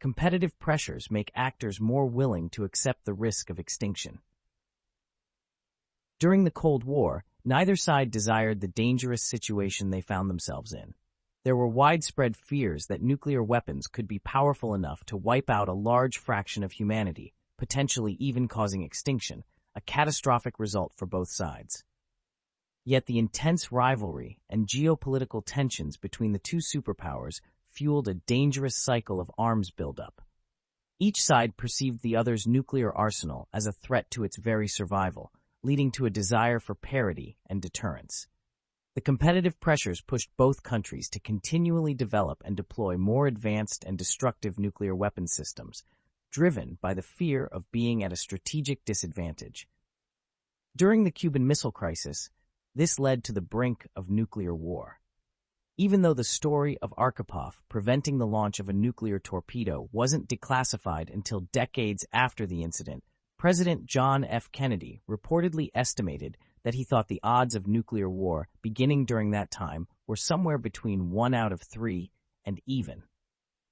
competitive pressures make actors more willing to accept the risk of extinction. During the Cold War, neither side desired the dangerous situation they found themselves in. There were widespread fears that nuclear weapons could be powerful enough to wipe out a large fraction of humanity, potentially even causing extinction, a catastrophic result for both sides. Yet the intense rivalry and geopolitical tensions between the two superpowers fueled a dangerous cycle of arms buildup. Each side perceived the other's nuclear arsenal as a threat to its very survival, leading to a desire for parity and deterrence. The competitive pressures pushed both countries to continually develop and deploy more advanced and destructive nuclear weapon systems, driven by the fear of being at a strategic disadvantage. During the Cuban Missile Crisis, this led to the brink of nuclear war. Even though the story of Arkhipov preventing the launch of a nuclear torpedo wasn't declassified until decades after the incident, President John F. Kennedy reportedly estimated that he thought the odds of nuclear war beginning during that time were somewhere between 1 out of 3 and even.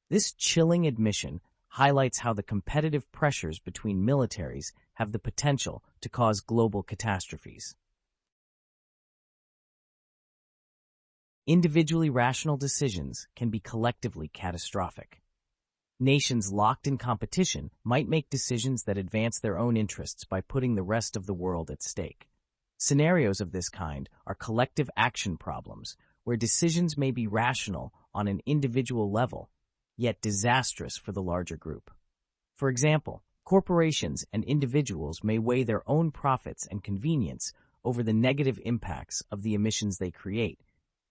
This chilling admission highlights how the competitive pressures between militaries have the potential to cause global catastrophes. Individually rational decisions can be collectively catastrophic. Nations locked in competition might make decisions that advance their own interests by putting the rest of the world at stake. Scenarios of this kind are collective action problems, where decisions may be rational on an individual level, yet disastrous for the larger group. For example, corporations and individuals may weigh their own profits and convenience over the negative impacts of the emissions they create,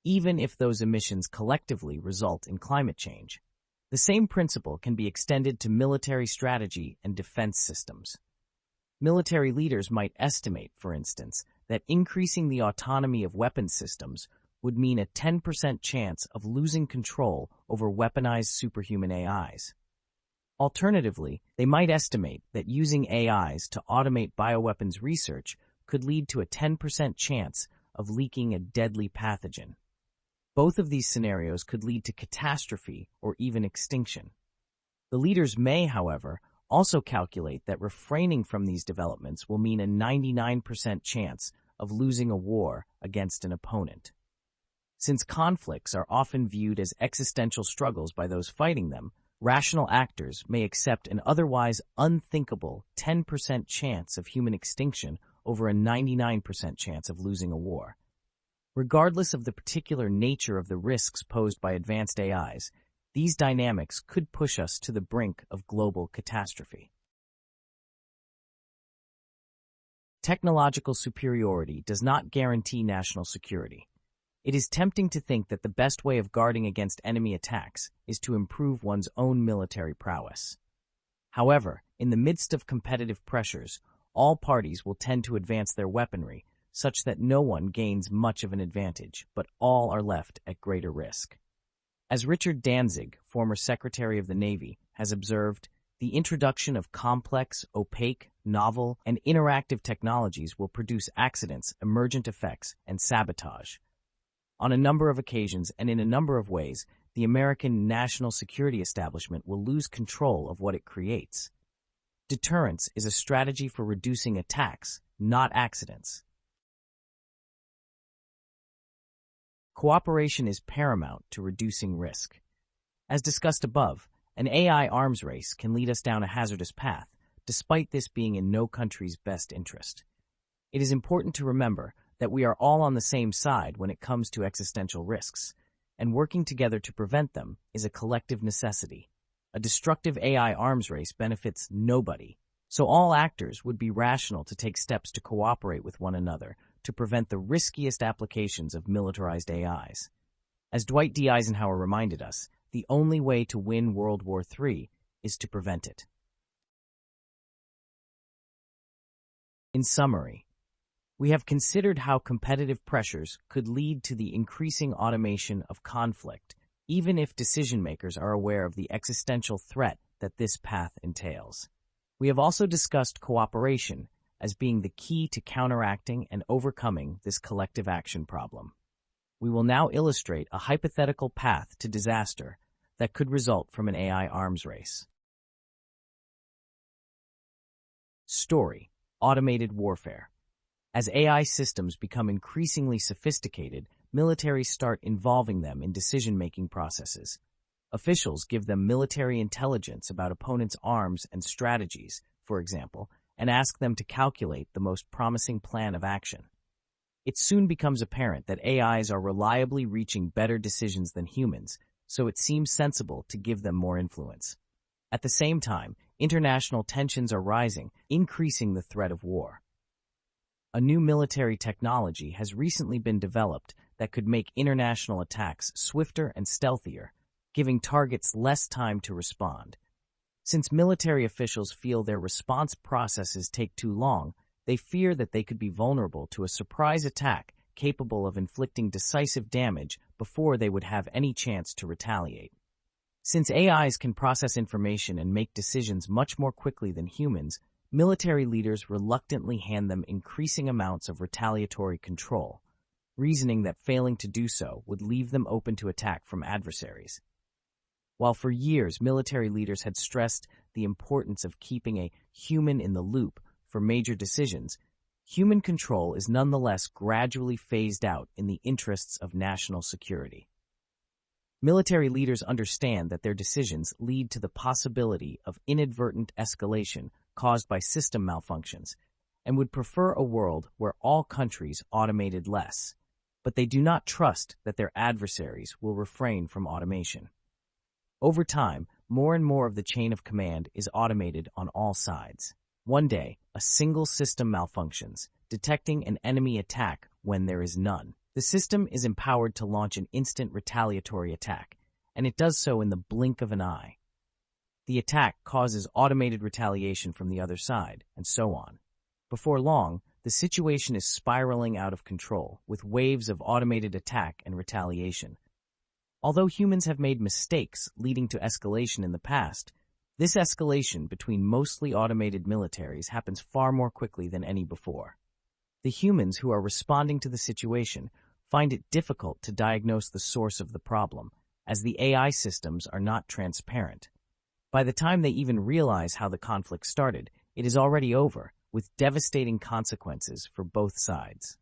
even if those emissions collectively result in climate change. The same principle can be extended to military strategy and defense systems. Military leaders might estimate, for instance, that increasing the autonomy of weapons systems would mean a 10% chance of losing control over weaponized superhuman AIs. Alternatively, they might estimate that using AIs to automate bioweapons research could lead to a 10% chance of leaking a deadly pathogen. Both of these scenarios could lead to catastrophe or even extinction. The leaders may, however, also calculate that refraining from these developments will mean a 99% chance of losing a war against an opponent. Since conflicts are often viewed as existential struggles by those fighting them, rational actors may accept an otherwise unthinkable 10% chance of human extinction over a 99% chance of losing a war. Regardless of the particular nature of the risks posed by advanced AIs, these dynamics could push us to the brink of global catastrophe. Technological superiority does not guarantee national security. It is tempting to think that the best way of guarding against enemy attacks is to improve one's own military prowess. However, in the midst of competitive pressures, all parties will tend to advance their weaponry, such that no one gains much of an advantage, but all are left at greater risk. As Richard Danzig, former Secretary of the Navy, has observed, the introduction of complex, opaque, novel, and interactive technologies will produce accidents, emergent effects, and sabotage. On a number of occasions and in a number of ways, the American national security establishment will lose control of what it creates. Deterrence is a strategy for reducing attacks, not accidents. Cooperation is paramount to reducing risk. As discussed above, an AI arms race can lead us down a hazardous path, despite this being in no country's best interest. It is important to remember that we are all on the same side when it comes to existential risks, and working together to prevent them is a collective necessity. A destructive AI arms race benefits nobody, so all actors would be rational to take steps to cooperate with one another to prevent the riskiest applications of militarized AIs. As Dwight D. Eisenhower reminded us, the only way to win World War III is to prevent it. In summary, we have considered how competitive pressures could lead to the increasing automation of conflict, even if decision-makers are aware of the existential threat that this path entails. We have also discussed cooperation as being the key to counteracting and overcoming this collective action problem. We will now illustrate a hypothetical path to disaster that could result from an AI arms race. Story: automated warfare. As AI systems become increasingly sophisticated, militaries start involving them in decision-making processes. Officials give them military intelligence about opponents' arms and strategies, for example, and ask them to calculate the most promising plan of action. It soon becomes apparent that AIs are reliably reaching better decisions than humans, so it seems sensible to give them more influence. At the same time, international tensions are rising, increasing the threat of war. A new military technology has recently been developed that could make international attacks swifter and stealthier, giving targets less time to respond. Since military officials feel their response processes take too long, they fear that they could be vulnerable to a surprise attack capable of inflicting decisive damage before they would have any chance to retaliate. Since AIs can process information and make decisions much more quickly than humans, military leaders reluctantly hand them increasing amounts of retaliatory control, reasoning that failing to do so would leave them open to attack from adversaries. While for years military leaders had stressed the importance of keeping a human in the loop for major decisions, human control is nonetheless gradually phased out in the interests of national security. Military leaders understand that their decisions lead to the possibility of inadvertent escalation caused by system malfunctions, and would prefer a world where all countries automated less, but they do not trust that their adversaries will refrain from automation. Over time, more and more of the chain of command is automated on all sides. One day, a single system malfunctions, detecting an enemy attack when there is none. The system is empowered to launch an instant retaliatory attack, and it does so in the blink of an eye. The attack causes automated retaliation from the other side, and so on. Before long, the situation is spiraling out of control, with waves of automated attack and retaliation. Although humans have made mistakes leading to escalation in the past, this escalation between mostly automated militaries happens far more quickly than any before. The humans who are responding to the situation find it difficult to diagnose the source of the problem, as the AI systems are not transparent. By the time they even realize how the conflict started, it is already over, with devastating consequences for both sides.